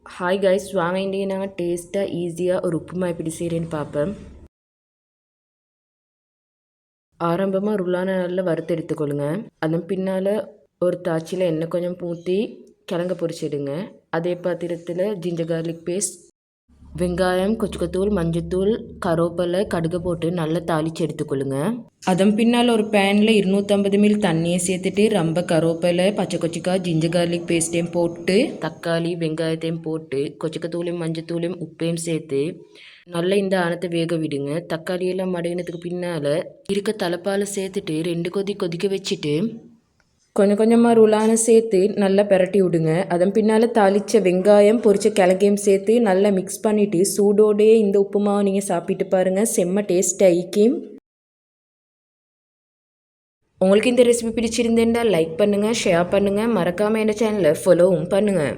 Hi guys, வாங்க இன்றைக்கி நாங்கள் டேஸ்ட்டாக ஈஸியாக ஒரு உப்புமா எப்படி செய்கிறேன்னு பார்ப்போம். ஆரம்பமாக ருளான நாளில் வறுத்து எடுத்துக்கொள்ளுங்க. அதன் பின்னால் ஒரு தாச்சியில் எண்ணெய் கொஞ்சம் ஊற்றி கிழங்க பொரிச்சிடுங்க. அதே பாத்திரத்தில் ஜிஞ்சர் கார்லிக் பேஸ்ட், வெங்காயம், கொச்சுக்கத்தூள், மஞ்சத்தூள், கருவேப்பிலை, கடுகு போட்டு நல்லா தாளித்து எடுத்துக்கொள்ளுங்க. அதன் பின்னால் ஒரு பேனில் 250 ml தண்ணியை சேர்த்துட்டு ரொம்ப கருவேப்பிலை, பச்சை கொச்சிக்காய், ஜிஞ்சர் கார்லிக் பேஸ்ட்டையும் போட்டு தக்காளி, வெங்காயத்தையும் போட்டு கொச்சிக்கத்தூளையும் மஞ்சத்தூளையும் உப்பையும் சேர்த்து நல்லா இந்த ஆணத்தை வேக விடுங்க. தக்காளியெல்லாம் மடங்கினதுக்கு பின்னால் இருக்க தலைப்பால் சேர்த்துட்டு 2 கொதி கொதிக்க வச்சுட்டு கொஞ்சம் கொஞ்சமாக ருளான சேர்த்து நல்லா பிரட்டி விடுங்க. அதன் பின்னால் தாளித்த வெங்காயம், பொரிச்ச கிழங்கையும் சேர்த்து நல்லா மிக்ஸ் பண்ணிவிட்டு சூடோடையே இந்த உப்புமாவை நீங்கள் சாப்பிட்டு பாருங்கள். செம்ம டேஸ்ட் ஆகிக்கும். உங்களுக்கு இந்த ரெசிபி பிடிச்சிருந்தேன்டா லைக் பண்ணுங்கள், ஷேர் பண்ணுங்கள், மறக்காமல் என் சேனலை ஃபாலோவும் பண்ணுங்கள்.